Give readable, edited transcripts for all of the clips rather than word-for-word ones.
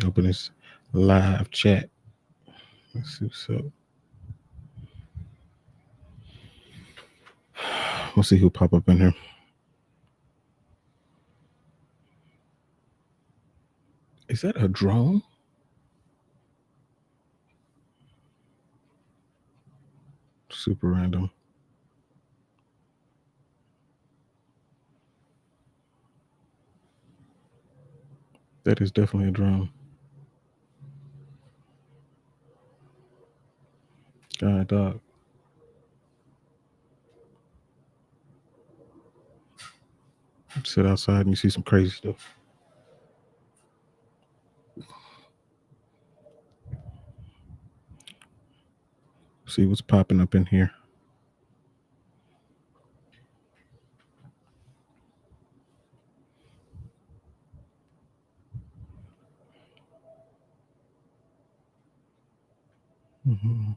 open this live chat. Let's see what's up. We'll see who pop up in here. Is that a drone? Super random. That is definitely a drone. God, dog. Sit outside and you see some crazy stuff. See what's popping up in here. Mm-hmm.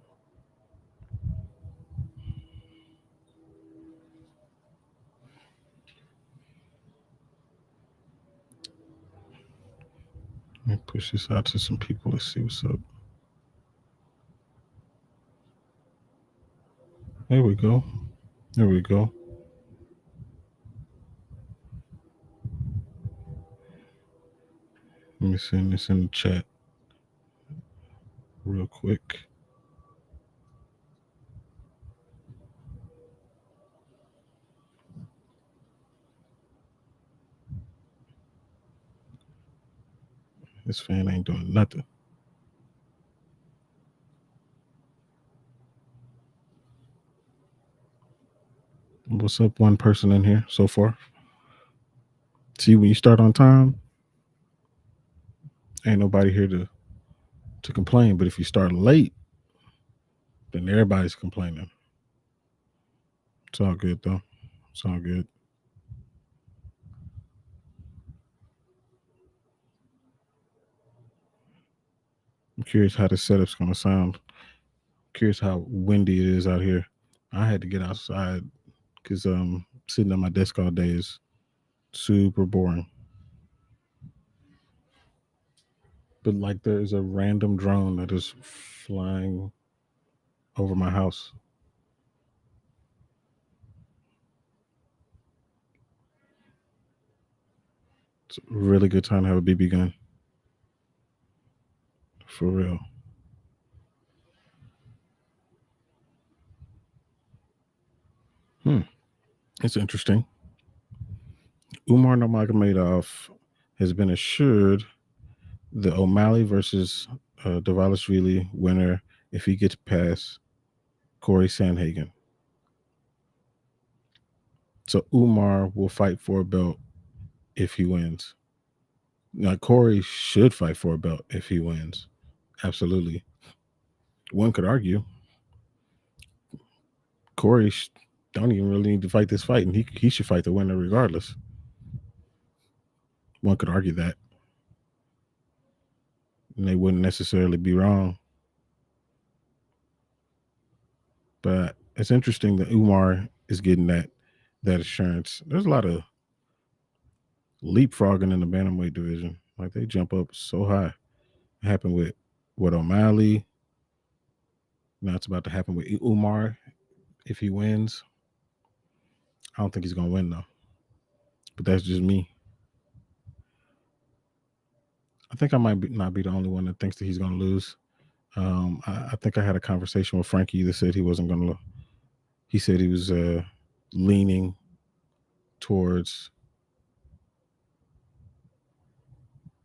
Let me push this out to some people. Let's see what's up. There we go. There we go. Let me send this in the chat real quick. This fan ain't doing nothing. What's up, one person in here so far? See, when you start on time, ain't nobody here to complain. But if you start late, then everybody's complaining. It's all good, though. It's all good. I'm curious how the setup's going to sound. Curious how windy it is out here. I had to get outside because sitting at my desk all day is super boring. But like there's a random drone that is flying over my house. It's a really good time to have a BB gun. For real. It's interesting. Umar Nurmagomedov has been assured the O'Malley versus Dvalishvili winner if he gets past Cory Sandhagen. So Umar will fight for a belt if he wins. Now Cory should fight for a belt if he wins. Absolutely. One could argue Cory don't even really need to fight this fight, and he should fight the winner regardless. One could argue that. And they wouldn't necessarily be wrong. But it's interesting that Umar is getting that assurance. There's a lot of leapfrogging in the bantamweight division. Like they jump up so high. It happened with O'Malley. Now it's about to happen with Umar if he wins. I don't think he's gonna win though. But that's just me. I think I might not be the only one that thinks that he's gonna lose. I think I had a conversation with Frankie that said he wasn't gonna. He said he was leaning towards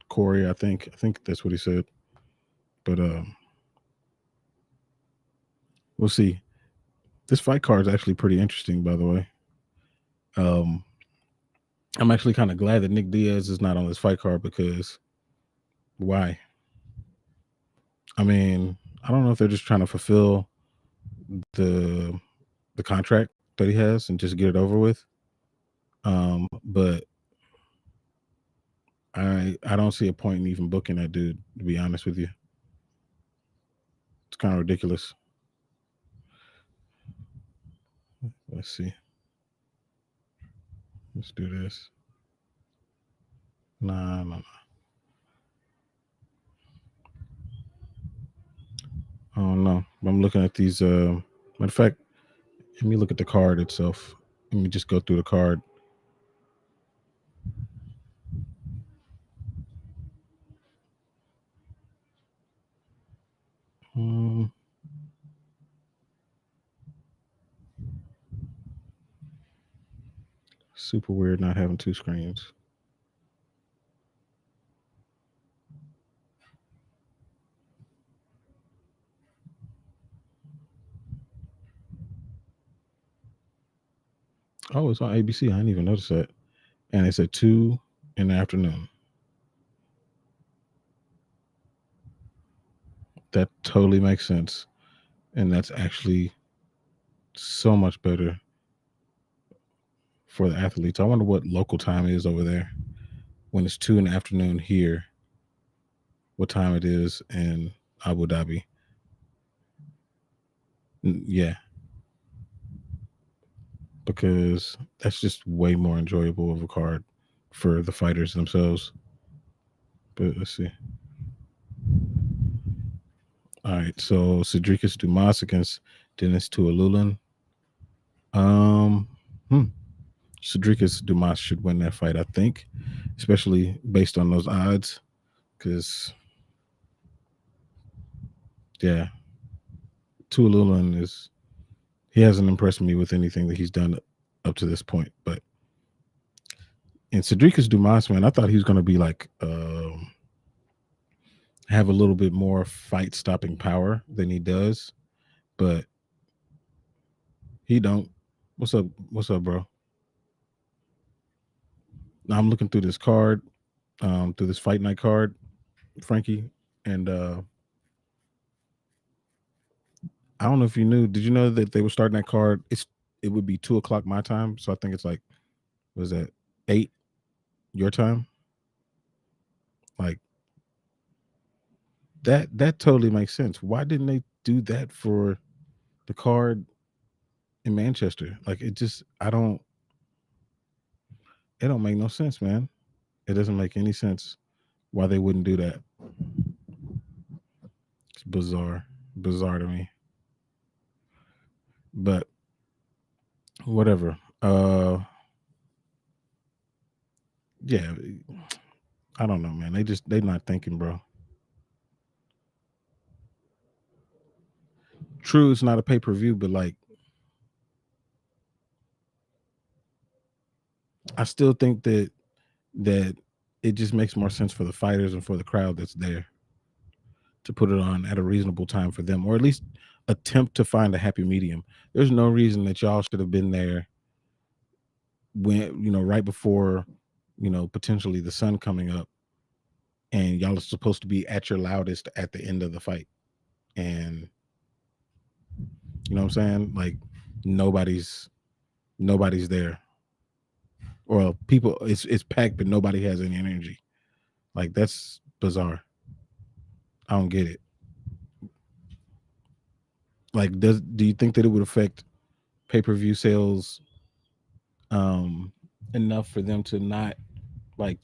Cory. I think that's what he said. But we'll see. This fight card is actually pretty interesting, by the way. I'm actually kind of glad that Nick Diaz is not on this fight card because why? I mean, I don't know if they're just trying to fulfill the contract that he has and just get it over with. But I don't see a point in even booking that dude, to be honest with you. It's kind of ridiculous. Let's see. Let's do this. Nah. I don't know. I'm looking at these. Matter of fact, let me look at the card itself. Let me just go through the card. Um, Super weird not having two screens. Oh, it's on ABC. I didn't even notice that. And it's at 2 in the afternoon. That totally makes sense. And that's actually so much better for the athletes. I wonder what local time is over there when it's 2 in the afternoon here, what time it is in Abu Dhabi. Yeah, because that's just way more enjoyable of a card for the fighters themselves. But let's see. All right, so Cedricus Dumas against Dennis Tuolulin. Um, hmm. Cedricus Dumas should win that fight, I think, especially based on those odds. Because yeah, Tuolulin he hasn't impressed me with anything that he's done up to this point. But in Cedricus Dumas, man, I thought he was going to be like have a little bit more fight stopping power than he does, but he don't. What's up? What's up, bro? Now I'm looking through this card, through this fight night card, Frankie, and I don't know if you knew. Did you know that they were starting that card? It would be 2 o'clock my time, so I think it's like was that 8 your time? Like that totally makes sense. Why didn't they do that for the card in Manchester? Like it don't make no sense, man. It doesn't make any sense why they wouldn't do that. It's bizarre to me. But whatever. Yeah, I don't know, man. They not thinking, bro. True, it's not a pay per view, but like I still think that it just makes more sense for the fighters and for the crowd that's there to put it on at a reasonable time for them, or at least attempt to find a happy medium. There's no reason that y'all should have been there when right before potentially the sun coming up, and y'all are supposed to be at your loudest at the end of the fight, and you know what I'm saying? Like nobody's there, or people. It's packed, but nobody has any energy. Like that's bizarre. I don't get it. Like, do you think that it would affect pay per view sales um enough for them to not like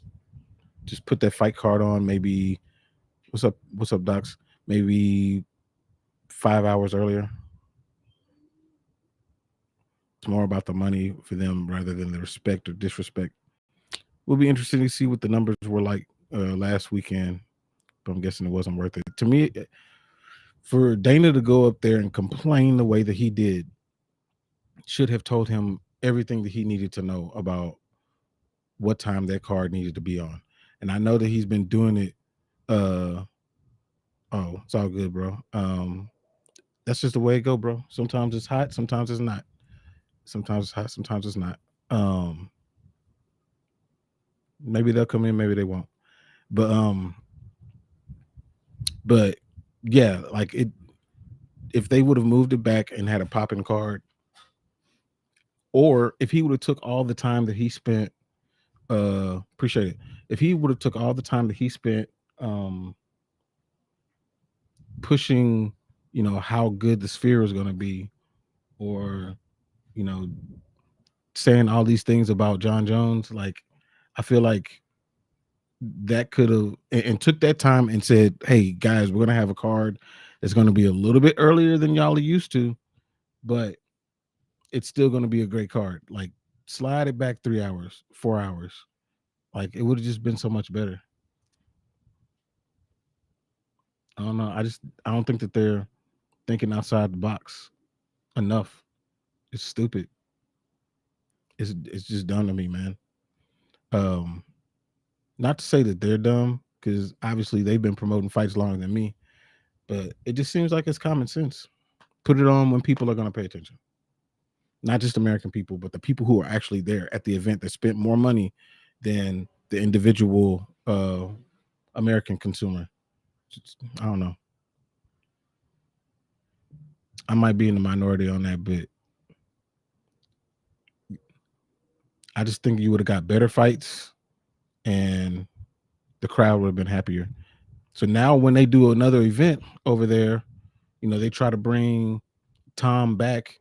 just put that fight card on? Maybe what's up, Docs? Maybe 5 hours earlier. It's more about the money for them rather than the respect or disrespect. Will be interesting to see what the numbers were like last weekend, but I'm guessing it wasn't worth it. To me, for Dana to go up there and complain the way that he did, should have told him everything that he needed to know about what time that card needed to be on. And I know that he's been doing it. Oh, it's all good, bro. That's just the way it go, bro. Sometimes it's hot, sometimes it's not. Sometimes it's hot, sometimes it's not. Maybe they'll come in, maybe they won't. But yeah, like if they would have moved it back and had a popping card, or if he would have took all the time that he spent, appreciate it. If he would have took all the time that he spent pushing, how good the Sphere is going to be, or you know, saying all these things about John Jones, like I feel like that could have and took that time and said, "Hey guys, we're gonna have a card It's going to be a little bit earlier than y'all are used to, but it's still going to be a great card. Like, slide it back 3 hours, 4 hours. Like, it would have just been so much better. I don't know. I don't think that they're thinking outside the box enough. It's stupid. It's just dumb to me, man. Um, Not to say that they're dumb, because obviously they've been promoting fights longer than me, but it just seems like it's common sense. Put it on when people are going to pay attention. Not just American people, but the people who are actually there at the event that spent more money than the individual American consumer. I don't know. I might be in the minority on that, but I just think you would have got better fights and the crowd would have been happier. So now when they do another event over there, they try to bring Tom back.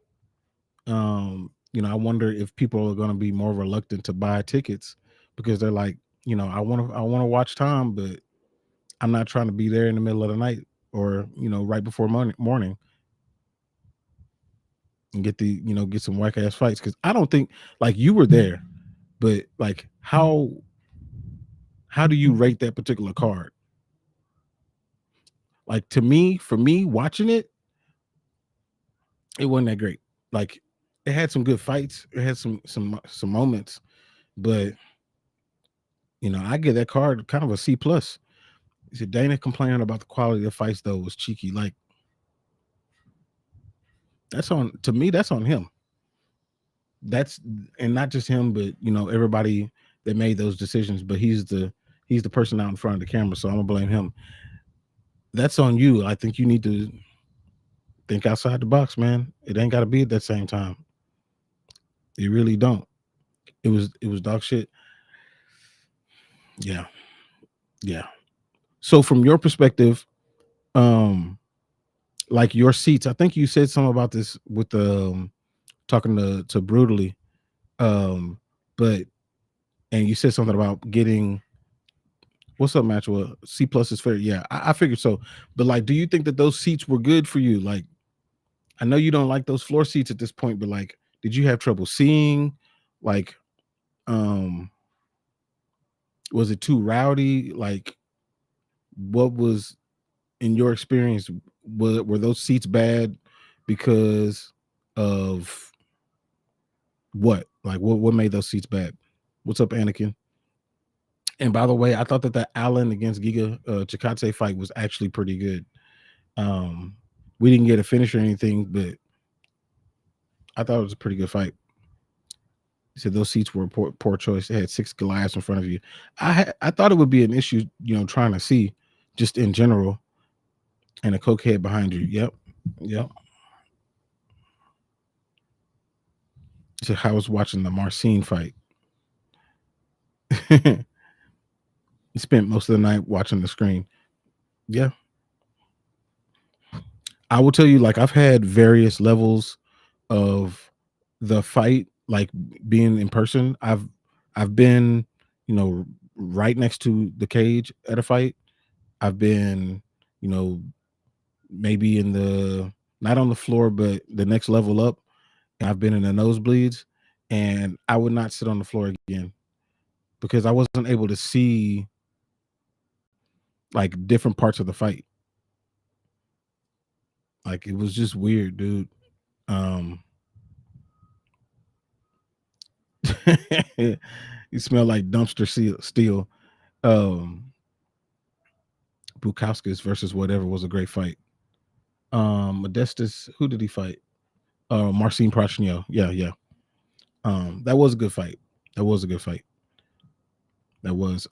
I wonder if people are going to be more reluctant to buy tickets because they're like, I want to watch Tom, but I'm not trying to be there in the middle of the night or right before morning and get some whack ass fights, because I don't think, like, you were there, but like how do you rate that particular card? Like, to me, for me watching it, it wasn't that great. Like, it had some good fights, it had some moments, but I give that card kind of a C plus. Dana complaining about the quality of the fights though was cheeky. Like, to me, that's on him. That's, and not just him, but everybody that made those decisions. But he's the person out in front of the camera, so I'm gonna blame him. That's on you. I think you need to think outside the box, man. It ain't got to be at that same time. You really don't. It was dog shit. Yeah, yeah. So from your perspective, like your seats, I think you said something about this with the talking to Brutally, um, but and you said something about getting, what's up, Maxwell? C plus is fair. Yeah, I figured so. But like, do you think that those seats were good for you? Like, I know you don't like those floor seats at this point, but like, did you have trouble seeing? Like, um, was it too rowdy? Like, what was, in your experience, were those seats bad because of what? Like, what made those seats bad? What's up, Anakin? And by the way, I thought that Allen against Giga Chikadze fight was actually pretty good. We didn't get a finish or anything, but I thought it was a pretty good fight. He said those seats were a poor choice. They had 6 Goliaths in front of you. I thought it would be an issue, trying to see just in general, and a cokehead behind you. Yep. So I was watching the Marcin fight. He spent most of the night watching the screen. Yeah. I will tell you, like, I've had various levels of the fight, like being in person. I've been, right next to the cage at a fight. I've been, you know, maybe in the, not on the floor, but the next level up. I've been in the nosebleeds, and I would not sit on the floor again because I wasn't able to see like different parts of the fight. Like, it was just weird, dude. Um you smell like dumpster steel. Um Bukowskis versus whatever was a great fight. Modestus, who did he fight? Marcin Prachnio. Yeah. That was a good fight. That was a good fight. That was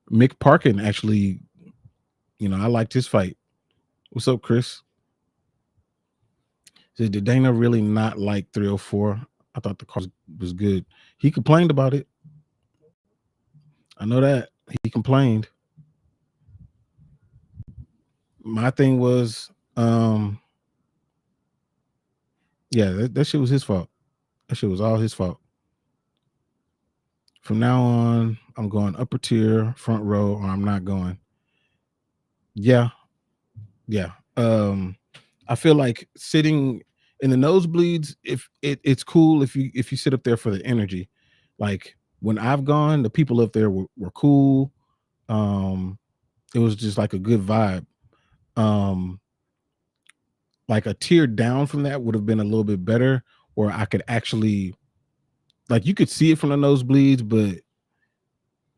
Mick Parkin actually, I liked his fight. What's up, Chris? Did Dana really not like 304? I thought the card was good. He complained about it. I know that. He complained. My thing was, yeah, that shit was his fault. That shit was all his fault. From now on, I'm going upper tier, front row, or I'm not going. Yeah. Yeah. I feel like sitting in the nosebleeds, if it's cool if you sit up there for the energy. Like when I've gone, the people up there were cool. Um, it was just like a good vibe. Um, like a tier down from that would have been a little bit better, or I could actually like you could see it from the nosebleeds,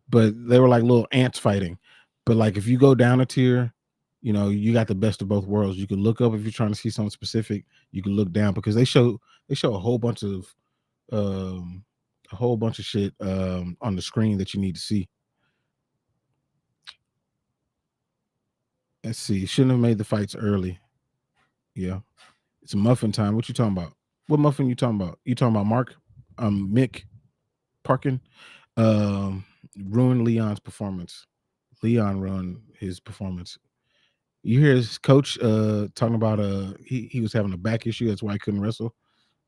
but they were like little ants fighting. But like if you go down a tier, you got the best of both worlds. You can look up if you're trying to see something specific. You can look down because they show um a whole bunch of shit on the screen that you need to see. Let's see. Shouldn't have made the fights early. Yeah, it's muffin time. What you talking about? What muffin you talking about? You talking about Mark? Mick Parkin? Um, ruined Leon's performance. Leon ruined his performance. You hear his coach talking about he was having a back issue, that's why he couldn't wrestle.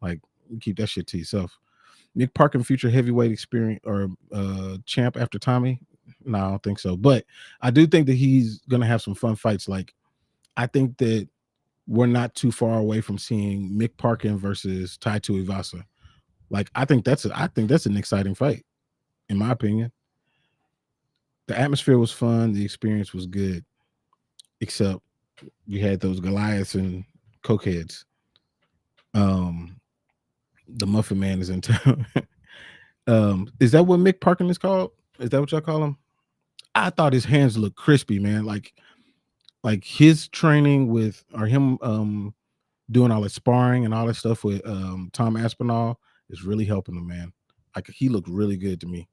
Like, keep that shit to yourself. Nick Parkin future heavyweight experience or champ after Tommy? No, I don't think so. But I do think that he's gonna have some fun fights. Like, I think that we're not too far away from seeing Mick Parkin versus Tai Tuivasa. Like, I think that's an exciting fight, in my opinion. The atmosphere was fun, the experience was good, except you had those Goliaths and cokeheads. Um, the Muffin Man is in town. Is that what Mick Parkin is called? Is that what y'all call him? I thought his hands looked crispy, man. Like his training with or him doing all the sparring and all that stuff with Tom Aspinall is really helping him, man. Like he looked really good to me.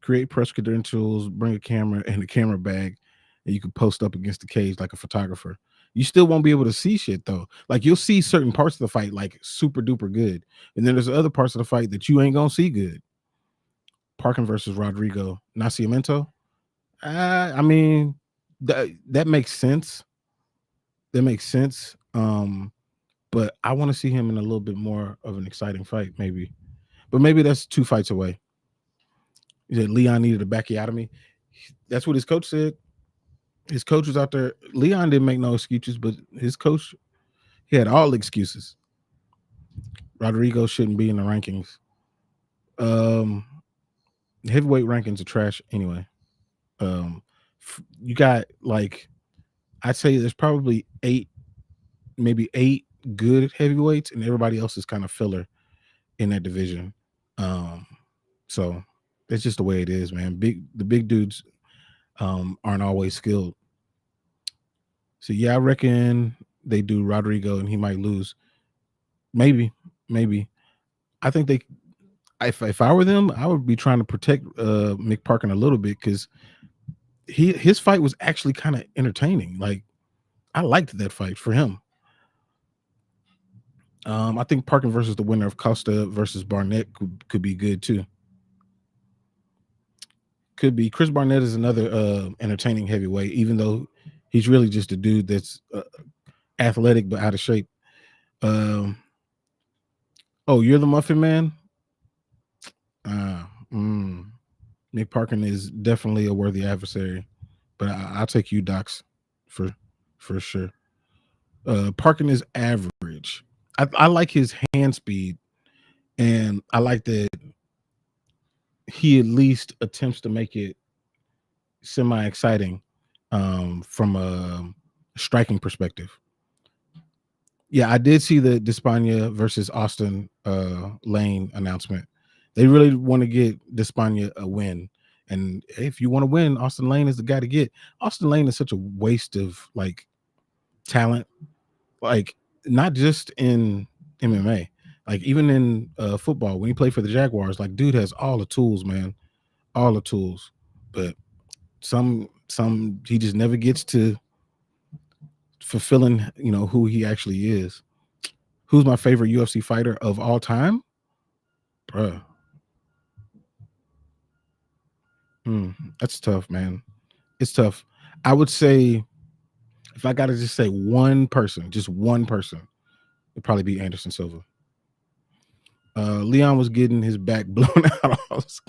Create press credentials, bring a camera and a camera bag, and you can post up against the cage like a photographer. You still won't be able to see shit though. Like you'll see certain parts of the fight like super duper good, and then there's other parts of the fight that you ain't gonna see good. Parkin versus Rodrigo Nascimento. I mean, that makes sense. That makes sense. But I want to see him in a little bit more of an exciting fight, maybe. But maybe that's 2 fights away. He said Leon needed a backiotomy. That's what his coach said. His coach was out there. Leon didn't make no excuses, but his coach, he had all excuses. Rodrigo shouldn't be in the rankings. Um, heavyweight rankings are trash anyway. You got like I'd say there's probably maybe eight good heavyweights, and everybody else is kind of filler in that division. Um, so it's just the way it is, man. The big dudes aren't always skilled. So yeah, I reckon they do Rodrigo, and he might lose. Maybe, maybe. I think they. If I were them, I would be trying to protect Mick Parkin a little bit because his fight was actually kind of entertaining. Like I liked that fight for him. I think Parkin versus the winner of Costa versus Barnett could be good too. Could be. Chris Barnett is another entertaining heavyweight, even though he's really just a dude that's athletic but out of shape. Um, oh, you're the Muffin Man. Uh, mm, Nick Parkin is definitely a worthy adversary, but I'll take you, Docs, for sure. Parkin is average. I like his hand speed, and I like that he at least attempts to make it semi exciting from a striking perspective. Yeah, I did see the Despania versus Austin Lane announcement. They really want to get Despania a win. And if you want to win, Austin Lane is the guy to get. Austin Lane is such a waste of like talent, like not just in MMA, like even in football when he played for the Jaguars. Like, dude has all the tools, man, all the tools. But some he just never gets to fulfilling, who he actually is. Who's my favorite UFC fighter of all time? Bruh. That's tough, man. It's tough. I would say if I gotta just say one person, just one person, it'd probably be Anderson Silva. Leon was getting his back blown out.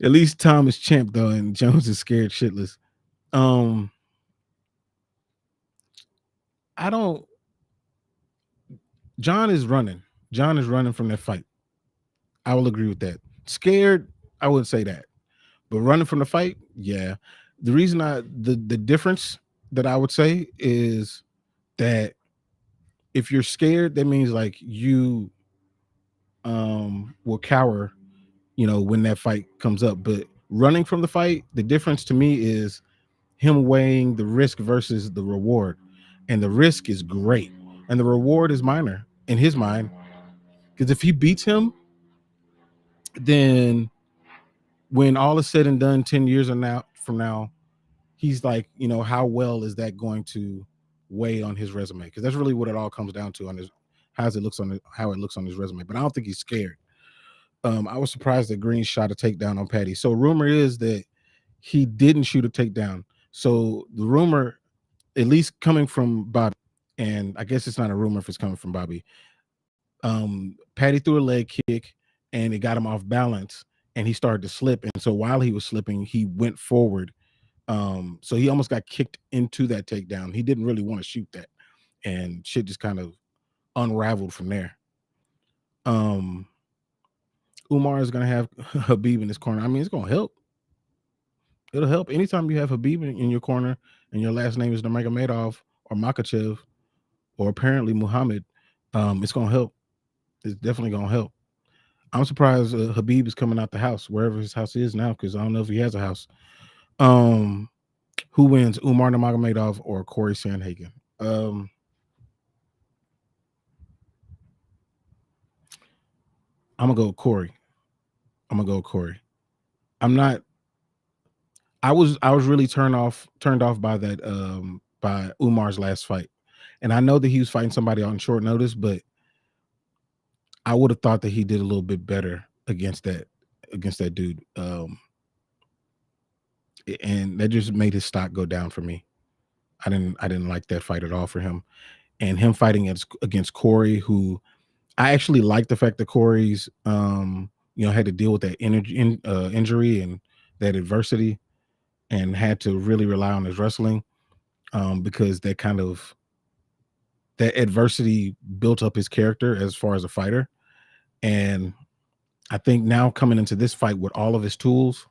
At least Tom is champ though, and Jones is scared shitless. Um, I don't. John is running. John is running from that fight. I will agree with that. Scared, I wouldn't say that, but running from the fight, yeah. The reason the difference that I would say is that if you're scared, that means like you will cower, when that fight comes up. But running from the fight, the difference to me is him weighing the risk versus the reward. And the risk is great. And the reward is minor in his mind. Because if he beats him, then when all is said and done 10 years from now, he's like, how well is that going to weigh on his resume? Because that's really what it all comes down to on his how it looks on his resume. But I don't think he's scared. I was surprised that Green shot a takedown on Patty. So rumor is that he didn't shoot a takedown. So the rumor, at least coming from Bobby, and I guess it's not a rumor if it's coming from Bobby. Patty threw a leg kick and it got him off balance and he started to slip. And so while he was slipping, he went forward. So he almost got kicked into that takedown. He didn't really want to shoot that. And shit just kind of unraveled from there. Umar is gonna have Habib in his corner. I mean, it's gonna help. It'll help. Anytime you have Habib in your corner and your last name is Nurmagomedov or Makachev or apparently Muhammad, it's gonna help. It's definitely gonna help. I'm surprised Habib is coming out the house, wherever his house is now, because I don't know if he has a house. Who wins, Umar Nurmagomedov or Cory Sandhagen? I'm gonna go with Cory. I'm not. I was really turned off by that by Umar's last fight, and I know that he was fighting somebody on short notice, but I would have thought that he did a little bit better against that dude. And that just made his stock go down for me. I didn't like that fight at all for him, and him fighting against Cory, who I actually like the fact that Cory's had to deal with that injury and that adversity, and had to really rely on his wrestling, because that adversity built up his character as far as a fighter. And I think now coming into this fight with all of his tools,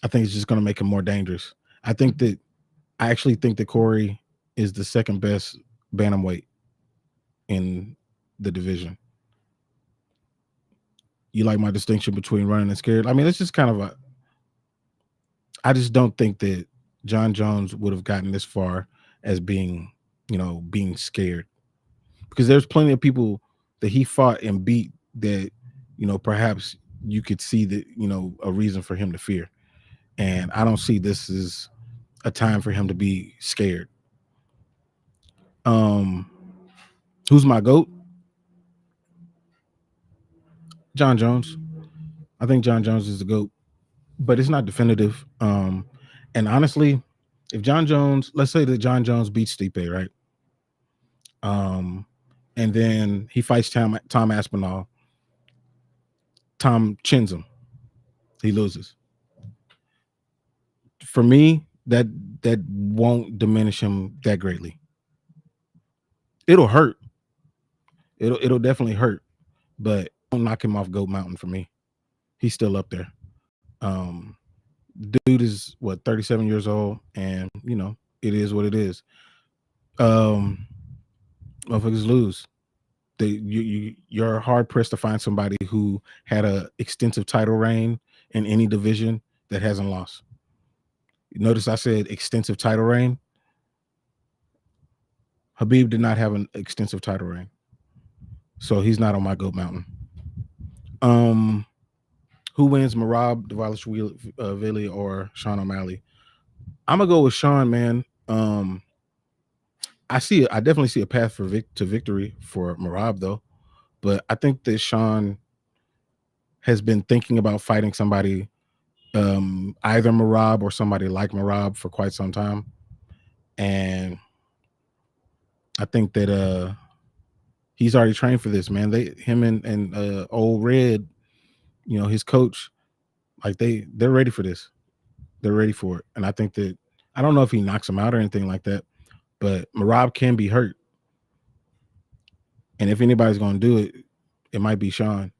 I think it's just going to make him more dangerous. I actually think that Cory is the second best bantamweight in the division. You like my distinction between running and scared? I mean, it's just kind of I just don't think that John Jones would have gotten this far as being scared, because there's plenty of people that he fought and beat that, perhaps you could see that, a reason for him to fear. And I don't see this as a time for him to be scared. Who's my GOAT? John Jones. I think John Jones is the GOAT, but it's not definitive. And honestly, if John Jones, let's say that John Jones beats Stipe, right? And then he fights Tom Aspinall. Tom chins him. He loses. For me, that won't diminish him that greatly. It'll hurt. It'll definitely hurt, but don't knock him off GOAT Mountain for me. He's still up there. Dude is 37 years old, and it is what it is. Motherfuckers lose. You're hard pressed to find somebody who had a extensive title reign in any division that hasn't lost. Notice I said extensive title reign. Habib did not have an extensive title reign, so he's not on my GOAT Mountain. Who wins, Merab Dvalishvili or Sean O'Malley? I'm gonna go with Sean, man. I definitely see a path to victory for Merab, though, but I think that Sean has been thinking about fighting somebody, either Merab or somebody like Merab, for quite some time, and I think that he's already trained for this, man. Him and old Red, his coach, like they're ready for this. They're ready for it, and I think that I don't know if he knocks him out or anything like that, but Merab can be hurt. And if anybody's going to do it, it might be Sean.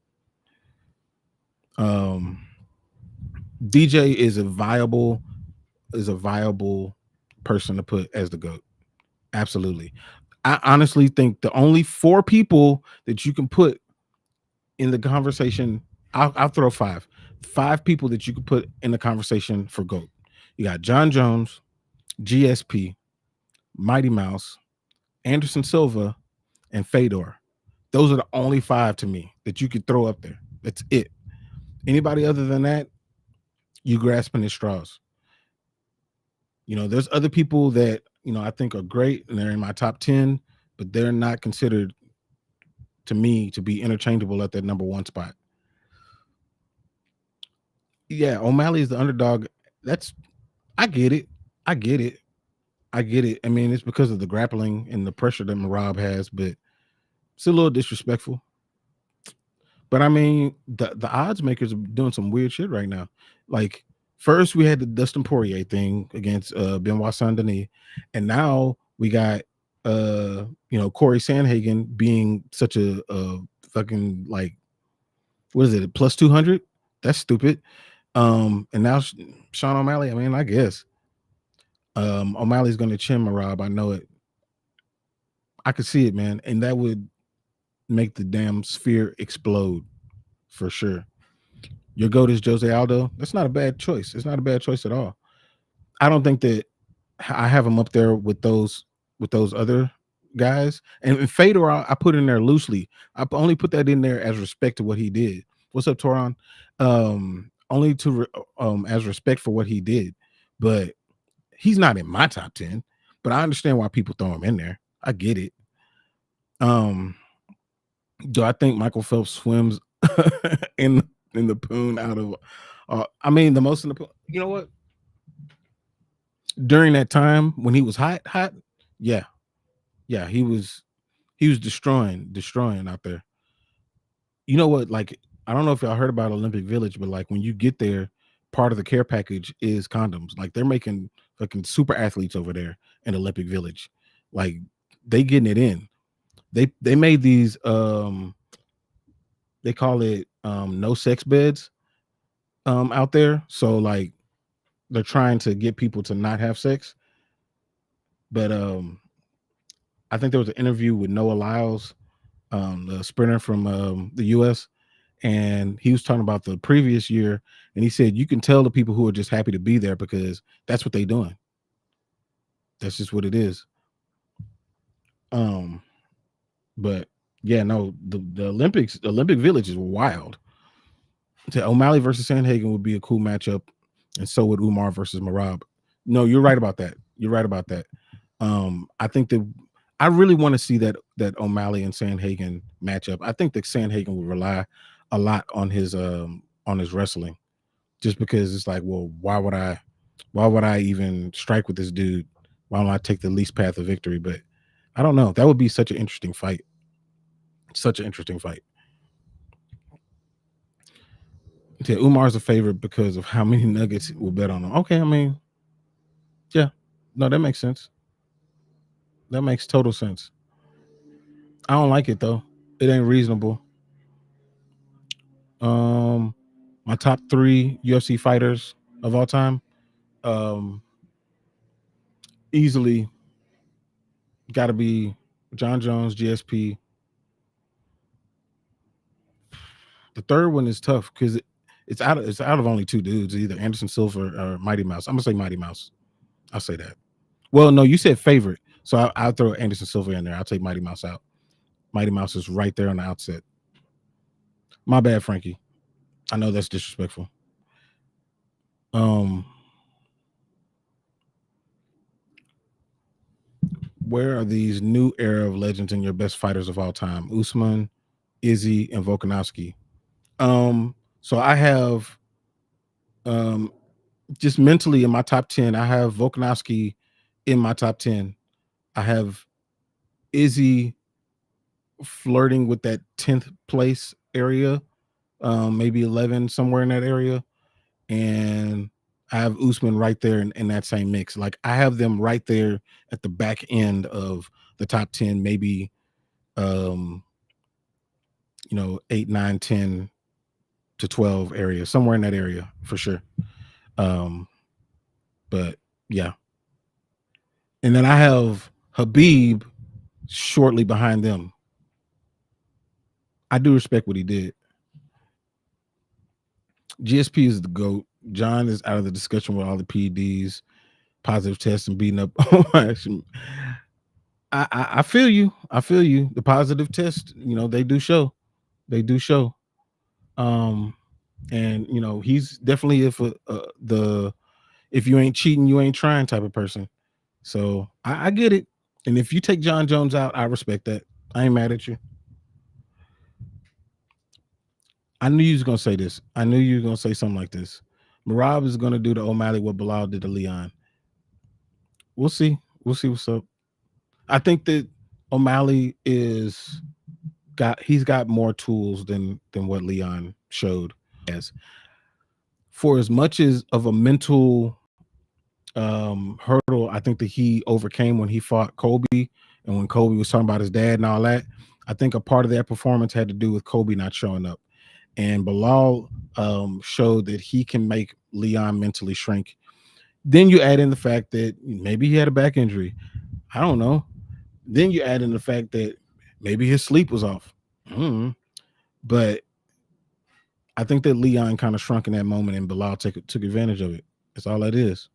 DJ is a viable person to put as the GOAT. Absolutely. I honestly think the only 4 people that you can put in the conversation, I'll throw 5. 5 people that you can put in the conversation for GOAT. You got John Jones, GSP, Mighty Mouse, Anderson Silva, and Fedor. Those are the only 5 to me that you could throw up there. That's it. Anybody other than that, you grasping at straws. There's other people that, I think are great and they're in my top 10, but they're not considered to me to be interchangeable at that number 1 spot. Yeah, O'Malley is the underdog. I get it. I mean, it's because of the grappling and the pressure that Merab has, but it's a little disrespectful. But I mean, the odds makers are doing some weird shit right now. Like, first we had the Dustin Poirier thing against Benoit Saint-Denis, and now we got Cory Sandhagen being such a fucking, like, what is it, plus 200? That's stupid. And now Sean O'Malley, I mean, I guess O'Malley's going to chin Merab. I know it. I could see it, man, and that would make the damn sphere explode for sure. Your GOAT is Jose Aldo. That's not a bad choice. It's not a bad choice at all. I don't think that I have him up there with those other guys. And Fedor, I put in there loosely. I only put that in there as respect to what he did. What's up, Toron? Only to as respect for what he did, but he's not in my top 10. But I understand why people throw him in there. I get it. Do I think Michael Phelps swims in the poon out of? I mean, the most in the poon. You know what? During that time when he was hot, yeah, he was destroying out there. You know what? Like, I don't know if y'all heard about Olympic Village, but like when you get there, part of the care package is condoms. Like, they're making fucking super athletes over there in Olympic Village. Like, they getting it in. They made these they call it no sex beds out there. So like they're trying to get people to not have sex. But I think there was an interview with Noah Lyles, the sprinter from the US, and he was talking about the previous year, and he said you can tell the people who are just happy to be there because that's what they're doing. That's just what it is. But yeah, no, the Olympic Village is wild. O'Malley versus Sandhagen would be a cool matchup, and so would Umar versus Merab. No, you're right about that. I think that I really want to see that O'Malley and Sandhagen matchup. I think that Sandhagen would rely a lot on his wrestling, just because it's like, well, why would I even strike with this dude? Why don't I take the least path of victory? But I don't know. That would be such an interesting fight. Yeah, Umar's a favorite because of how many nuggets will bet on him. Okay, I mean, yeah, no, that makes sense. That makes total sense. I don't like it though. It ain't reasonable. My top 3 UFC fighters of all time, easily got to be John Jones, GSP. The third one is tough because it's out of only 2 dudes, either Anderson Silva or Mighty Mouse. I'm gonna say Mighty Mouse. I'll say that. Well, no, you said favorite, so I'll throw Anderson Silva in there. I'll take Mighty Mouse out. Mighty Mouse is right there on the outset. My bad, Frankie. I know that's disrespectful. Where are these new era of legends and your best fighters of all time? Usman, Izzy, and Volkanovski. So I have just mentally in my top 10, I have Volkanovski in my top 10. I have Izzy flirting with that 10th place area, maybe 11, somewhere in that area. And I have Usman right there in that same mix. Like I have them right there at the back end of the top 10, maybe 8, 9, 10 to 12 area, somewhere in that area for sure. But yeah. And then I have Habib shortly behind them. I do respect what he did. GSP is the GOAT. John is out of the discussion with all the PEDs, positive tests, and beating up. I feel you. I feel you. The positive test, they do show. They do show. And he's definitely if you ain't cheating, you ain't trying type of person. So I get it. And if you take John Jones out, I respect that. I ain't mad at you. I knew you was gonna say this. I knew you were gonna say something like this. Marab is gonna do to O'Malley what Bilal did to Leon. We'll see. We'll see what's up. I think that O'Malley he's got more tools than what Leon showed. As for as much as of a mental hurdle I think that he overcame when he fought Kobe and when Kobe was talking about his dad and all that, I think a part of that performance had to do with Kobe not showing up. And Bilal showed that he can make Leon mentally shrink. Then you add in the fact that maybe he had a back injury. I don't know. Then you add in the fact that maybe his sleep was off. But I think that Leon kind of shrunk in that moment and Bilal took advantage of it. That's all that is.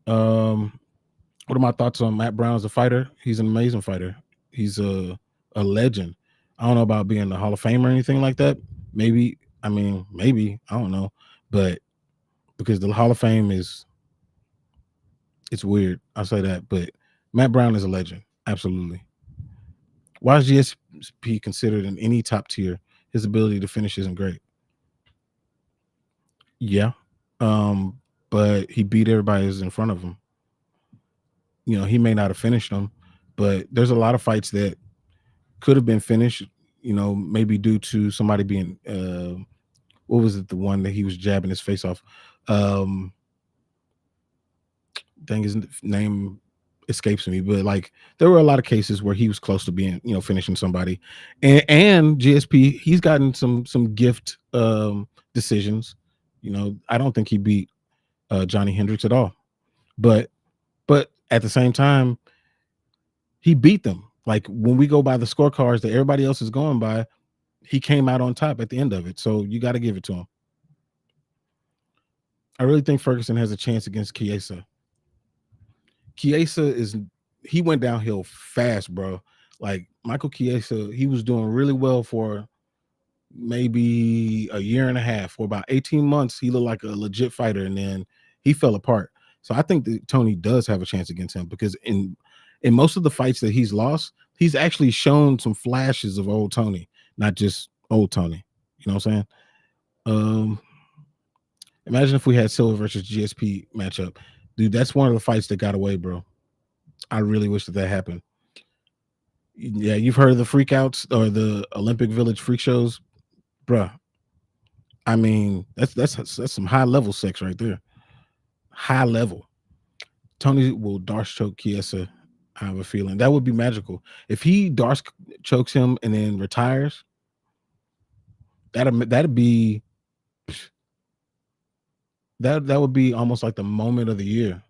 What are my thoughts on Matt Brown as a fighter? He's an amazing fighter. He's a legend. I don't know about being the Hall of Fame or anything like that. Maybe. I don't know. But because the Hall of Fame it's weird. I'll say that. But Matt Brown is a legend. Absolutely. Why is GSP considered in any top tier? His ability to finish isn't great. Yeah. But he beat everybody who's in front of him. He may not have finished them, but there's a lot of fights that could have been finished, maybe due to somebody being what was it, the one that he was jabbing his face off? Dang, his name escapes me, but like there were a lot of cases where he was close to being, finishing somebody. And GSP, he's gotten some gift decisions. I don't think he beat Johnny Hendricks at all. But at the same time, he beat them. Like when we go by the scorecards that everybody else is going by, he came out on top at the end of it. So you got to give it to him. I really think Ferguson has a chance against Chiesa. He went downhill fast, bro. Like Michael Chiesa, he was doing really well for maybe a year and a half. For about 18 months, he looked like a legit fighter, and then he fell apart. So I think that Tony does have a chance against him because in most of the fights that he's lost, he's actually shown some flashes of old Tony, not just old Tony. You know what I'm saying? Imagine if we had Silva versus GSP matchup. Dude, that's one of the fights that got away, bro. I really wish that happened. Yeah, you've heard of the freakouts or the Olympic Village freak shows, bruh. I mean, that's some high level sex right there. High level. Tony will Darce choke Chiesa. I have a feeling that would be magical if he Darce chokes him and then retires. That'd be that would be almost like the moment of the year.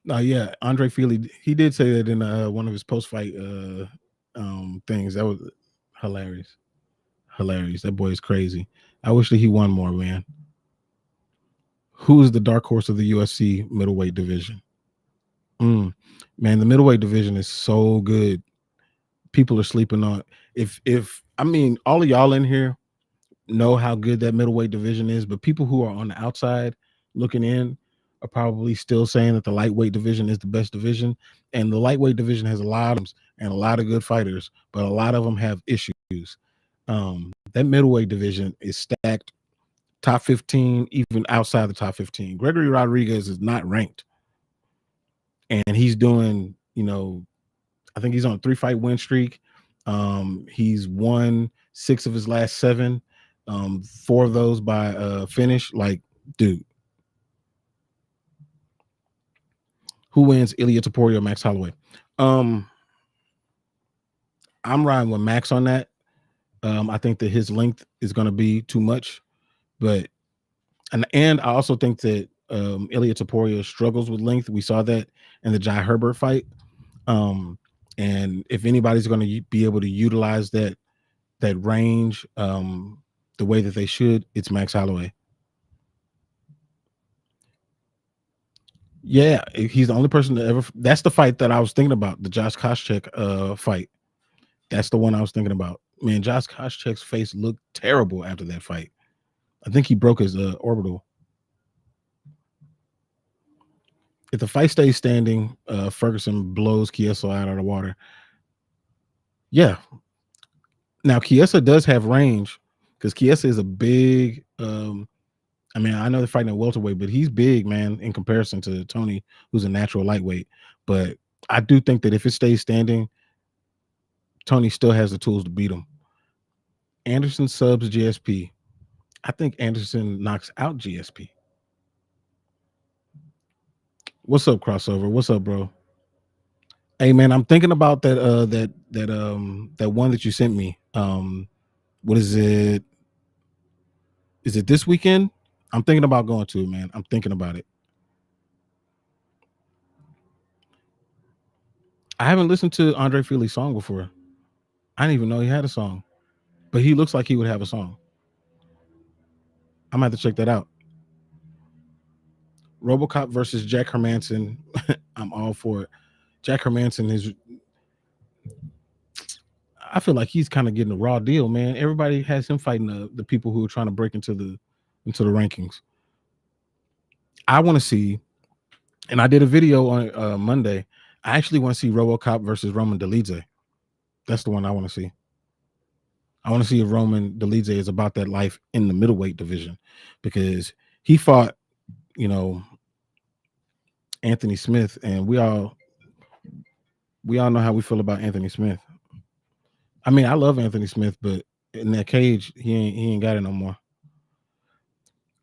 No, yeah, Andre Feely, he did say that in one of his post-fight things. That was hilarious. That boy is crazy. I wish that he won more, man. Who is the dark horse of the UFC middleweight division? Man, the middleweight division is so good. People are sleeping on. If I mean, all of y'all in here know how good that middleweight division is, but people who are on the outside looking in are probably still saying that the lightweight division is the best division. And the lightweight division has a lot of good fighters, but a lot of them have issues. That middleweight division is stacked, top 15, even outside the top 15. Gregory Rodriguez is not ranked, and he's doing, I think he's on a 3-fight win streak. He's won 6 of his last 7. 4 of those by finish. Like, dude, who wins, Ilia Topuria or Max Holloway? I'm riding with Max on that. I think that his length is going to be too much, but and I also think that Ilia Topuria struggles with length. We saw that in the Jai Herbert fight. And if anybody's going to be able to utilize that range the way that they should, it's Max Holloway. Yeah, he's the only person that ever. That's the fight that I was thinking about, the Josh Koscheck fight. That's the one I was thinking about. Man, Josh Koscheck's face looked terrible after that fight. I think he broke his orbital. If the fight stays standing, Ferguson blows Chiesa out of the water. Yeah. Now Chiesa does have range because Chiesa is a big. I mean, I know they're fighting at welterweight, but he's big, man, in comparison to Tony, who's a natural lightweight. But I do think that if it stays standing, Tony still has the tools to beat him. Anderson subs GSP. I think Anderson knocks out GSP. What's up, crossover? What's up, bro? Hey, man, I'm thinking about that one that you sent me. What is it? Is it this weekend? I'm thinking about going to it, man. I'm thinking about it. I haven't listened to Andre Feely's song before. I didn't even know he had a song, but he looks like he would have a song. I'm gonna have to check that out. RoboCop versus Jack Hermanson. I'm all for it. Jack Hermanson is. I feel like he's kind of getting a raw deal, man. Everybody has him fighting the people who are trying to break into the rankings. I want to see, and I did a video on Monday. I actually want to see RoboCop versus Roman Dolidze. That's the one I want to see. I want to see if Roman Dolidze is about that life in the middleweight division, because he fought, Anthony Smith, and we all know how we feel about Anthony Smith. I mean, I love Anthony Smith, but in that cage, he ain't got it no more.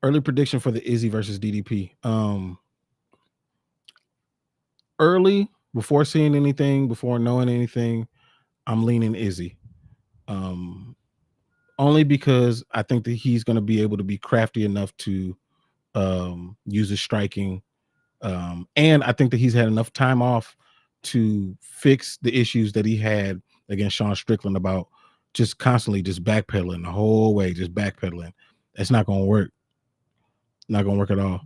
Early prediction for the Izzy versus DDP. Early, before seeing anything, before knowing anything, I'm leaning Izzy. Only because I think that he's going to be able to be crafty enough to use his striking. And I think that he's had enough time off to fix the issues that he had against Sean Strickland about just constantly just backpedaling the whole way, just backpedaling. That's not going to work. Not going to work at all.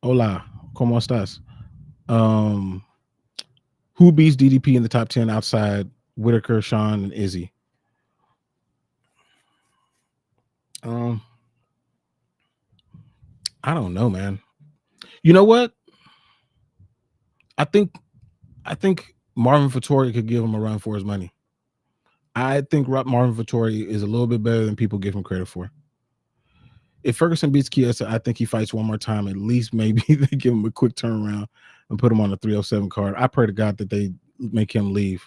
Hola, ¿cómo estás? Who beats DDP in the top 10 outside Whitaker, Sean, and Izzy? I don't know, man. You know what? I think Marvin Vettori could give him a run for his money. I think Marvin Vettori is a little bit better than people give him credit for. If Ferguson beats Chiesa, I think he fights one more time. At least maybe they give him a quick turnaround and put him on the 307 card. I pray to God that they make him leave.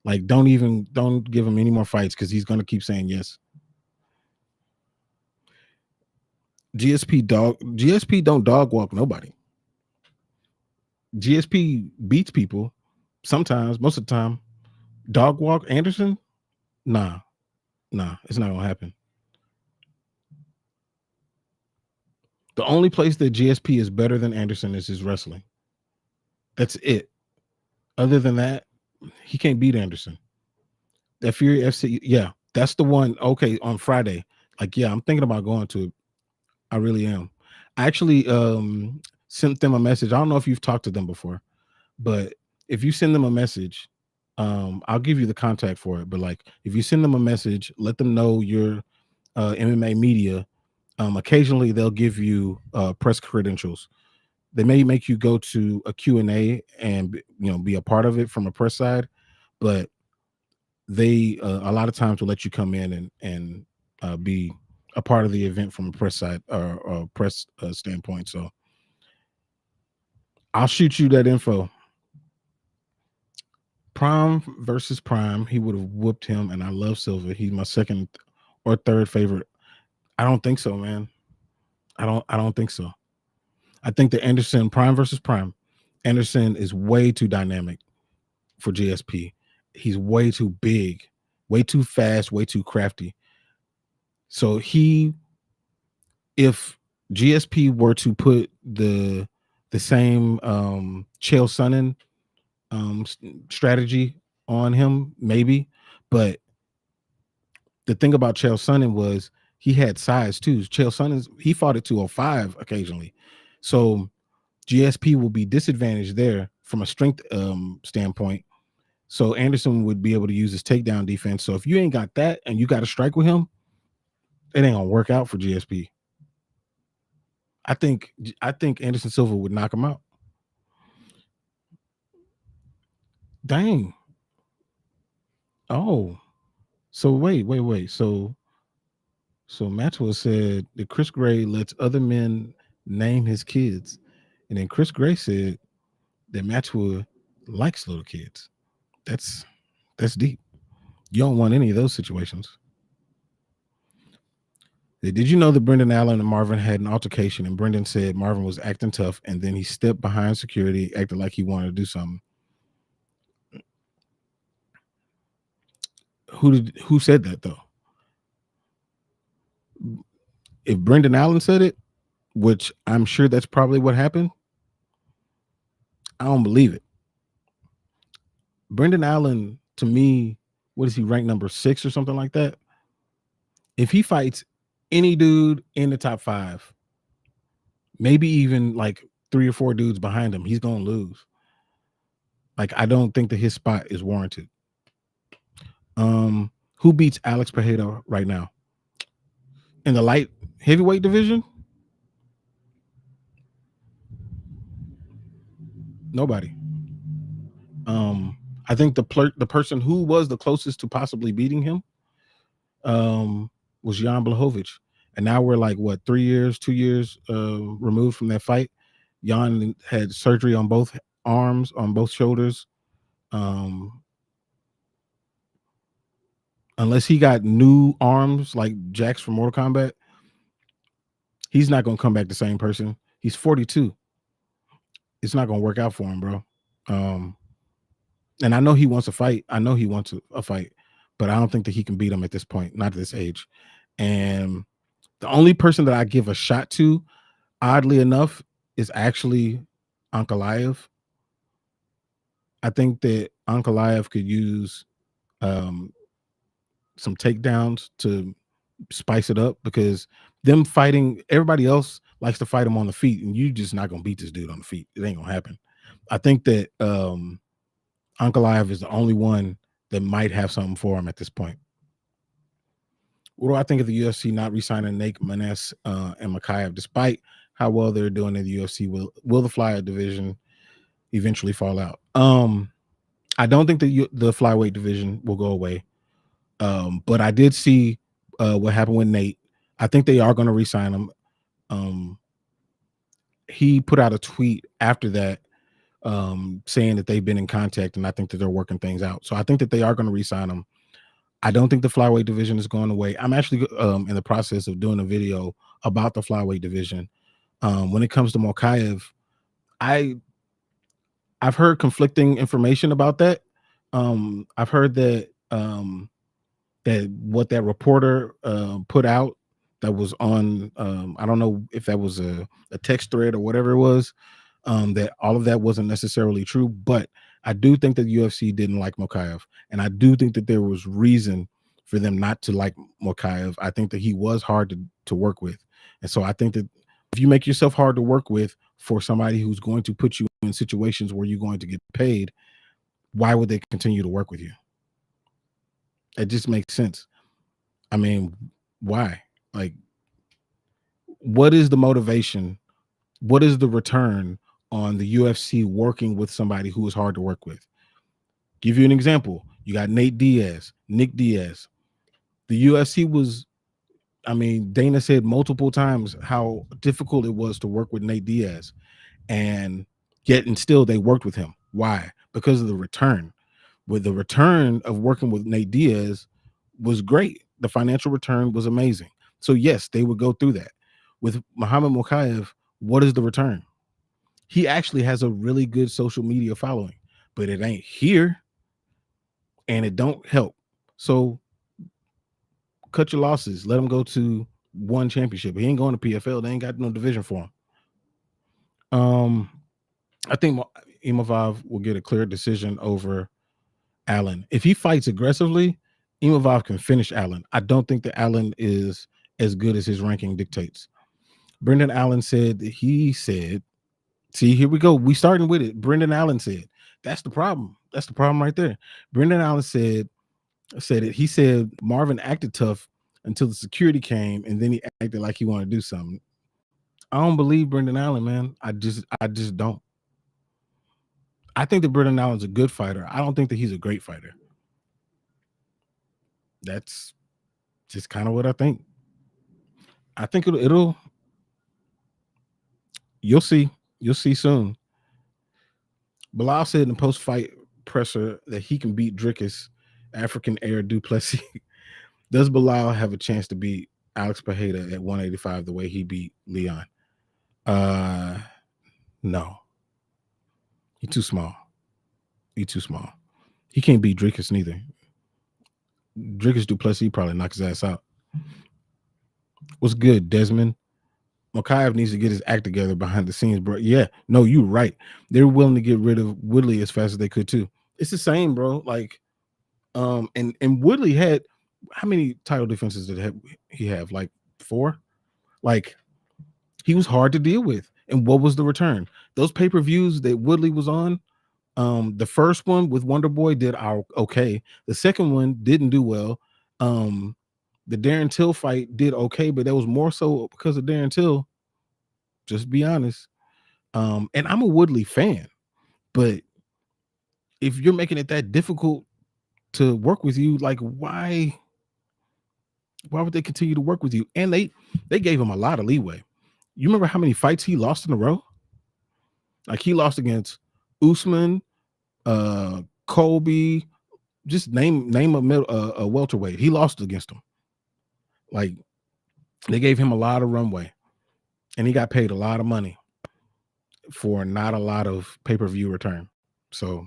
Like, don't give him any more fights, because he's going to keep saying yes. GSP don't dog walk nobody. GSP beats people sometimes, most of the time. Dog walk Anderson? Nah, it's not gonna happen. The only place that GSP is better than Anderson is his wrestling. That's it. Other than that, he can't beat Anderson. That Fury FC, yeah, that's the one. Okay, on Friday. Like, yeah, I'm thinking about going to it. I really am. I actually sent them a message. I don't know if you've talked to them before, but if you send them a message, I'll give you the contact for it. But like, if you send them a message, let them know you're MMA media. Occasionally they'll give you press credentials. They may make you go to a Q&A and be a part of it from a press side, but they a lot of times will let you come in and be a part of the event from a press side or press standpoint. So I'll shoot you that info. Prime versus Prime, he would have whooped him, and I love Silva. He's my second or third favorite. I don't think so, man. I don't think so. I think that Anderson, Prime versus Prime, Anderson is way too dynamic for GSP. He's way too big, way too fast, way too crafty. So if GSP were to put the same Chael Sonnen strategy on him, maybe, but the thing about Chael Sonnen was he had size too. Chael Sonnen, he fought at 205 occasionally, so GSP will be disadvantaged there from a strength standpoint. So Anderson would be able to use his takedown defense. So if you ain't got that and you got to strike with him, it ain't gonna work out for GSP. I think Anderson Silva would knock him out. Dang. Oh, so wait. So Maxwell said that Chris Gray lets other men name his kids, and then Chris Gray said that Maxwell likes little kids. That's deep. You don't want any of those situations. Did you know that Brendan Allen and Marvin had an altercation, and Brendan said Marvin was acting tough, and then he stepped behind security, acted like he wanted to do something? Who said that though? If Brendan Allen said it, which I'm sure that's probably what happened, I don't believe it. Brendan Allen, to me, what is he ranked number 6 or something like that? If he fights any dude in the top 5, maybe even like 3 or 4 dudes behind him, he's gonna lose. Like, I don't think that his spot is warranted. Who beats Alex Pereira right now in the light heavyweight division? Nobody. I think the person who was the closest to possibly beating him was Jan Blachowicz, and now we're like 2 years removed from that fight. Jan had surgery on both arms, on both shoulders. Unless he got new arms like Jax from Mortal Kombat, he's not gonna come back the same person. He's 42. It's not gonna work out for him, bro. And I know he wants a fight. I know he wants a fight, but I don't think that he can beat him at this point, not at this age. And the only person that I give a shot to, oddly enough, is actually Ankalaev. I think that Ankalaev could use some takedowns to spice it up, because them fighting, everybody else likes to fight him on the feet, and you just not gonna beat this dude on the feet. It ain't gonna happen. I think that Ankalaev is the only one that might have something for him at this point. What do I think of the UFC not re-signing Nate Maness and Makayev, despite how well they're doing in the UFC? Will the flyweight division eventually fall out? I don't think the flyweight division will go away. But I did see what happened with Nate. I think they are going to re-sign him. He put out a tweet after that saying that they've been in contact, and I think that they're working things out. So I think that they are going to re-sign him. I don't think the flyweight division is going away. I'm actually in the process of doing a video about the flyweight division. When it comes to Mokaev, I've heard conflicting information about that. I've heard that that what that reporter put out that was on, I don't know if that was a text thread or whatever it was, that all of that wasn't necessarily true, but I do think that the UFC didn't like Mokaev, and I do think that there was reason for them not to like Mokaev. I think that he was hard to work with, and so I think that if you make yourself hard to work with for somebody who's going to put you in situations where you're going to get paid, why would they continue to work with you? It just makes sense. I mean, why? Like, what is the motivation? What is the return on the UFC working with somebody who is hard to work with? Give you an example. You got Nick Diaz. The UFC was, I mean, Dana said multiple times how difficult it was to work with Nate Diaz, and yet and still they worked with him. Why? Because of the return. with the return of working with Nate Diaz was great. The financial return was amazing. So yes, they would go through that. With Muhammad Mokaev, what is the return? He actually has a really good social media following, but it ain't here and it don't help. So cut your losses. Let him go to one championship. He ain't going to PFL. They ain't got no division for him. I think Imavov will get a clear decision over Allen. If he fights aggressively, Imavov can finish Allen. I don't think that Allen is as good as his ranking dictates. Brendan Allen said that he said, see, here we go. We starting with it. Brendan Allen said, that's the problem. That's the problem right there. Brendan Allen said it. He said Marvin acted tough until the security came, and then he acted like he wanted to do something. I don't believe Brendan Allen, man. I just don't. I think that Brendan Allen's a good fighter. I don't think that he's a great fighter. That's just kind of what I think. I think it'll you'll see soon. Bilal said in the post-fight presser that he can beat Dricus, African Air Duplessis. Does Bilal have a chance to beat Alex Pereira at 185 the way he beat Leon? No. He's too small. He can't beat Dricus neither. Dricus Duplessis probably knock his ass out. What's good, Desmond? Mokaev needs to get his act together behind the scenes, bro. Yeah, no, you're right. They're willing to get rid of Woodley as fast as they could too. It's the same, bro. Like, and Woodley had how many title defenses did he have? Like 4. Like, he was hard to deal with. And what was the return? Those pay-per-views that Woodley was on, the first one with Wonder Boy did okay. The second one didn't do well. The Darren Till fight did okay, but that was more so because of Darren Till. Just be honest. And I'm a Woodley fan, but if you're making it that difficult to work with you, like why would they continue to work with you? And they gave him a lot of leeway. You remember how many fights he lost in a row? Like he lost against Usman, Colby, just name a welterweight. He lost against him. Like they gave him a lot of runway, and he got paid a lot of money for not a lot of pay-per-view return. So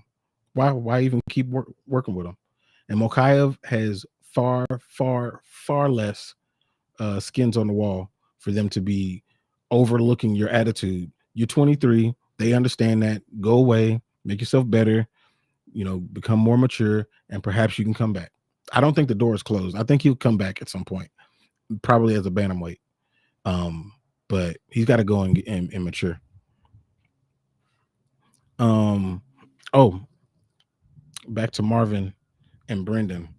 why even keep working with him? And Mokaev has far less skins on the wall for them to be overlooking your attitude. You're 23. They understand that. Go away, make yourself better, become more mature, and perhaps you can come back. I don't think the door is closed. I think he'll come back at some point, probably as a bantamweight. But he's got to go and mature. Back to Marvin and Brendan.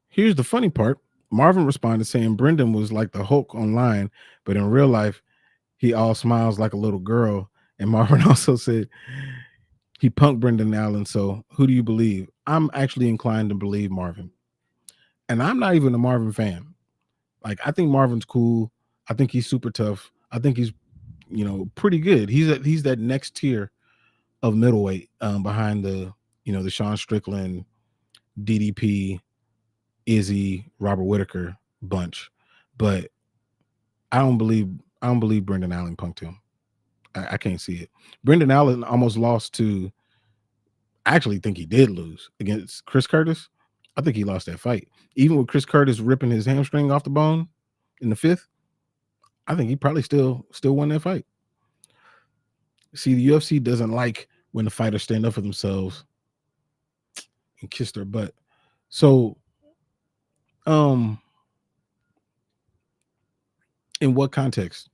Here's the funny part. Marvin responded saying Brendan was like the Hulk online, but in real life, he all smiles like a little girl. And Marvin also said he punked Brendan Allen. So who do you believe? I'm actually inclined to believe Marvin. And I'm not even a Marvin fan. Like, I think Marvin's cool. I think he's super tough. I think he's, pretty good. He's that next tier of middleweight behind the Sean Strickland, DDP, Izzy, Robert Whitaker bunch. But I don't believe Brendan Allen punked him. I can't see it. Brendan Allen almost lost to, I actually think he did lose against Chris Curtis. I think he lost that fight. Even with Chris Curtis ripping his hamstring off the bone in the 5th, I think he probably still won that fight. See, the UFC doesn't like when the fighters stand up for themselves and kiss their butt. So, in what context?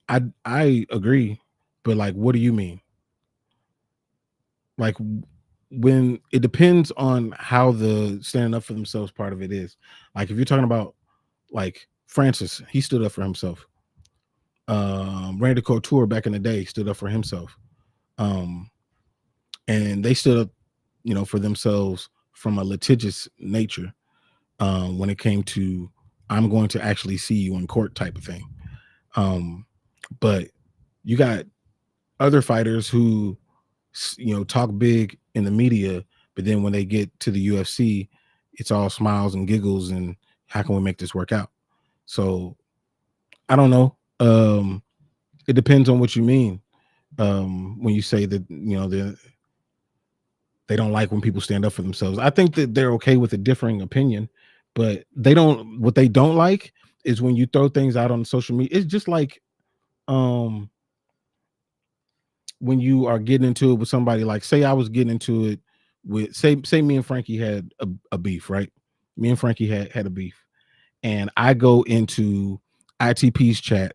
I agree, but like, what do you mean? Like, when it depends on how the standing up for themselves part of it is. Like, if you're talking about like Francis, he stood up for himself. Randy Couture back in the day stood up for himself. And they stood up, for themselves from a litigious nature when it came to I'm going to actually see you in court type of thing. But you got other fighters who talk big in the media, but then when they get to the UFC, it's all smiles and giggles and how can we make this work out? So I don't know. It depends on what you mean. When you say that, they don't like when people stand up for themselves. I think that they're okay with a differing opinion, but what they don't like is when you throw things out on social media. It's just like um when you are getting into it with somebody, like say I was getting into it with say me and Frankie had a beef, right? Me and Frankie had a beef, and I go into ITP's chat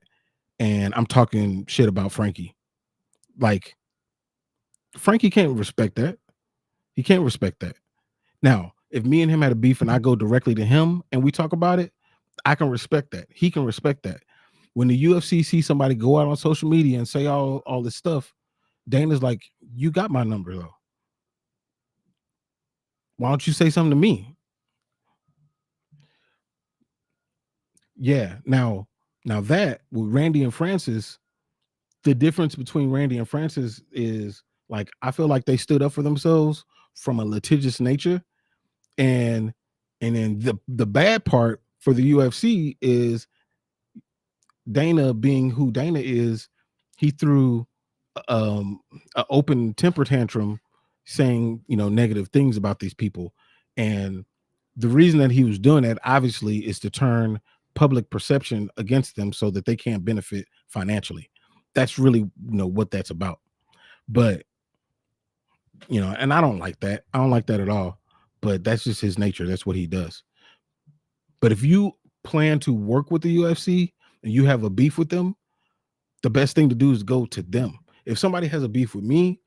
and I'm talking shit about Frankie. Like Frankie can't respect that. He can't respect that. Now, if me and him had a beef and I go directly to him and we talk about it, I can respect that. He can respect that. When the UFC sees somebody go out on social media and say all this stuff, Dana's like, you got my number though. Why don't you say something to me? Yeah. Now that with Randy and Francis, the difference between Randy and Francis is like I feel like they stood up for themselves from a litigious nature. And then the bad part for the UFC is Dana being who Dana is, he threw an open temper tantrum saying, negative things about these people. And the reason that he was doing that obviously is to turn public perception against them so that they can't benefit financially. That's really, what that's about. But, and I don't like that. I don't like that at all. But that's just his nature. That's what he does. But if you plan to work with the UFC and you have a beef with them, the best thing to do is go to them. If somebody has a beef with me,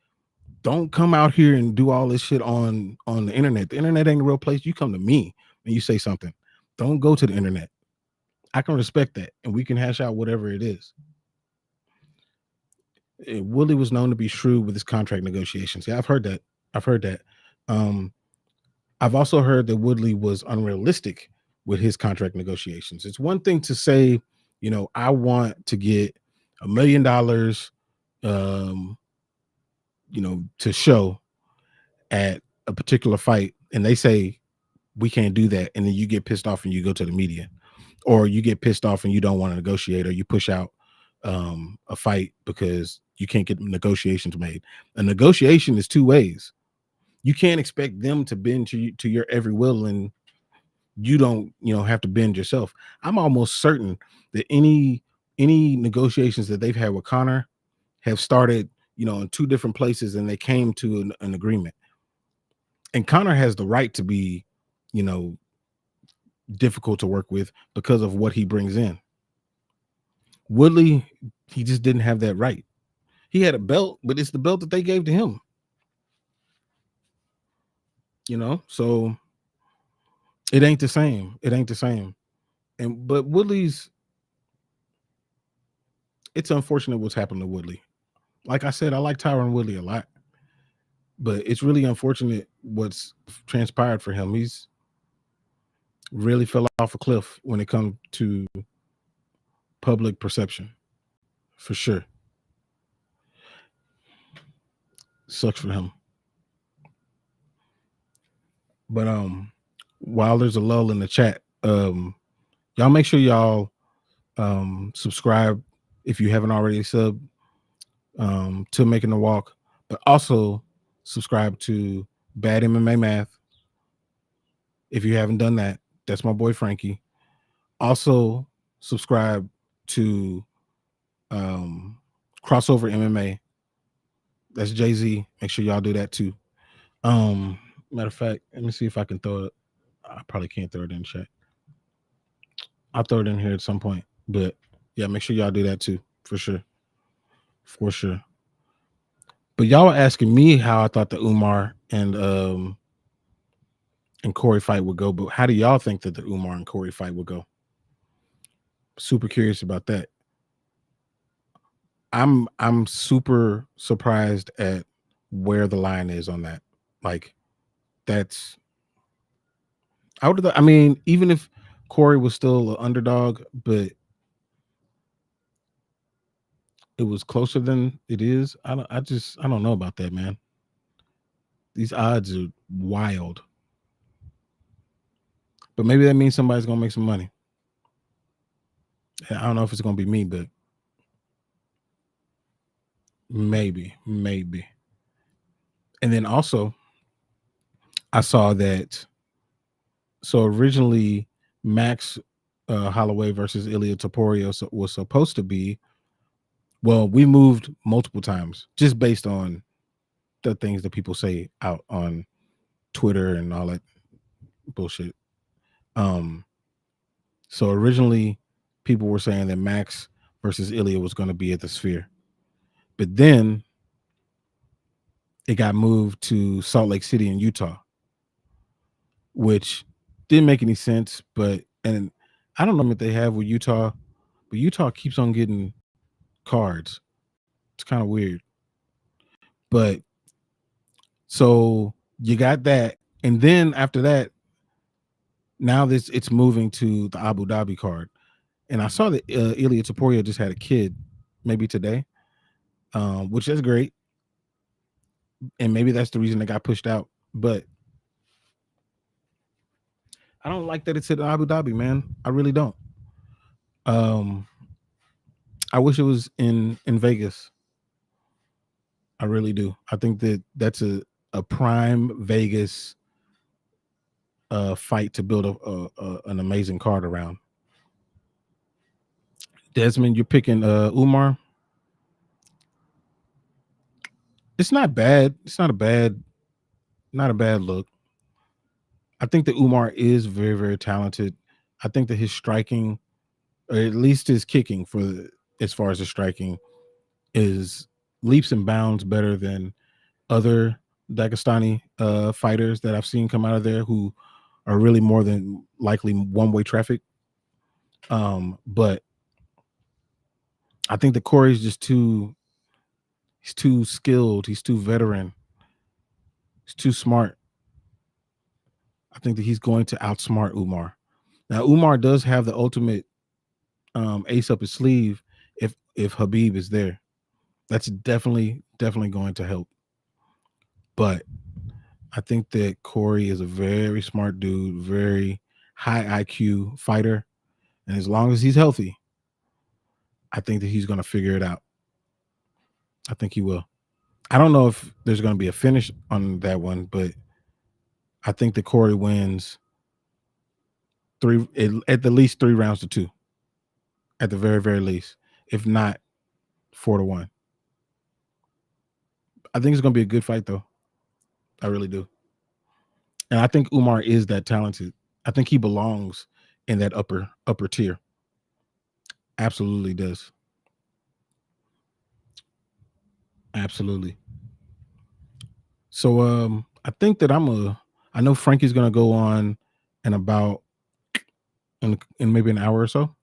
don't come out here and do all this shit on the internet. The internet ain't a real place. You come to me and you say something. Don't go to the internet. I can respect that, and we can hash out whatever it is. Willie was known to be shrewd with his contract negotiations. Yeah, I've heard that. I've heard that. Um, I've also heard that Woodley was unrealistic with his contract negotiations. It's one thing to say, I want to get $1 million, to show at a particular fight, and they say we can't do that, and then you get pissed off and you go to the media, or you get pissed off and you don't want to negotiate, or you push out a fight because you can't get negotiations made. A negotiation is two ways. You can't expect them to bend to your every will, and you don't, have to bend yourself. I'm almost certain that any negotiations that they've had with Conor have started, in two different places, and they came to an agreement. And Conor has the right to be, difficult to work with because of what he brings in. Woodley, he just didn't have that right. He had a belt, but it's the belt that they gave to him. So it ain't the same. It ain't the same. But Woodley's, it's unfortunate what's happened to Woodley. Like I said, I like Tyron Woodley a lot, but it's really unfortunate what's transpired for him. He's really fell off a cliff when it comes to public perception, for sure. Sucks for him. But while there's a lull in the chat, y'all make sure y'all subscribe if you haven't already subbed to Making the Walk, but also subscribe to Bad MMA Math if you haven't done that. That's my boy Frankie. Also subscribe to Crossover MMA. That's Jay-Z. Make sure y'all do that too. Matter of fact, let me see if I can throw it. I probably can't throw it in chat. I'll throw it in here at some point. But yeah, make sure y'all do that too, for sure. For sure. But y'all were asking me how I thought the Umar and Cory fight would go, but how do y'all think that the Umar and Cory fight would go? Super curious about that. I'm super surprised at where the line is on that. Like, that's I mean, even if Cory was still an underdog, but it was closer than it is. I don't know about that, man. These odds are wild. But maybe that means somebody's gonna make some money. I don't know if it's gonna be me, but maybe. And then also, I saw that. So originally, Max Holloway versus Ilia Topuria was supposed to be. Well, we moved multiple times just based on the things that people say out on Twitter and all that bullshit. So originally, people were saying that Max versus Ilia was going to be at the Sphere, but then it got moved to Salt Lake City in Utah, which didn't make any sense. And I don't know what they have with Utah, but Utah keeps on getting cards. It's kind of weird. But so you got that, and then after that, now it's moving to the Abu Dhabi card. And I saw that Ilia Topuria just had a kid, maybe today, which is great. And maybe that's the reason it got pushed out. But I don't like that it's at Abu Dhabi, man. I really don't. I wish it was in Vegas. I really do. I think that's a prime Vegas fight to build an amazing card around. Desmond, you're picking Umar. It's not bad. It's not a bad look. I think that Umar is very, very talented. I think that his striking, or at least his kicking, as far as the striking, is leaps and bounds better than other Dagestani fighters that I've seen come out of there who are really more than likely one-way traffic. But I think that Cory's just he's too skilled. He's too veteran. He's too smart. I think that he's going to outsmart Umar. Now, Umar does have the ultimate ace up his sleeve if Habib is there. That's definitely going to help. But I think that Cory is a very smart dude, very high IQ fighter. And as long as he's healthy, I think that he's going to figure it out. I think he will. I don't know if there's going to be a finish on that one, but I think that Cory wins at the least 3 rounds to 2. At the very, very least, if not 4-1. I think it's going to be a good fight, though. I really do. And I think Umar is that talented. I think he belongs in that upper tier. Absolutely does. Absolutely. So I think that I know Frankie's gonna go on in about in maybe an hour or so.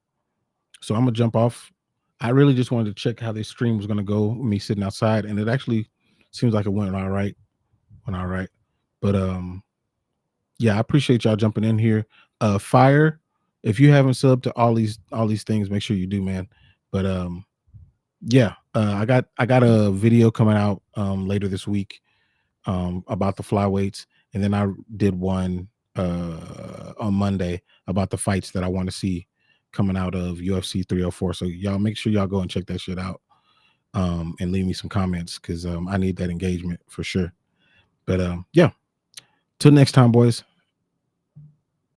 So I'm gonna jump off. I really just wanted to check how this stream was gonna go, me sitting outside, and it actually seems like it went all right. But yeah, I appreciate y'all jumping in here. Fire, if you haven't subbed to all these things, make sure you do, man. But yeah, I got a video coming out later this week about the flyweights, and then I did one on Monday about the fights that I want to see coming out of UFC 304. So y'all make sure y'all go and check that shit out, and leave me some comments because I need that engagement for sure. But yeah, till next time, boys.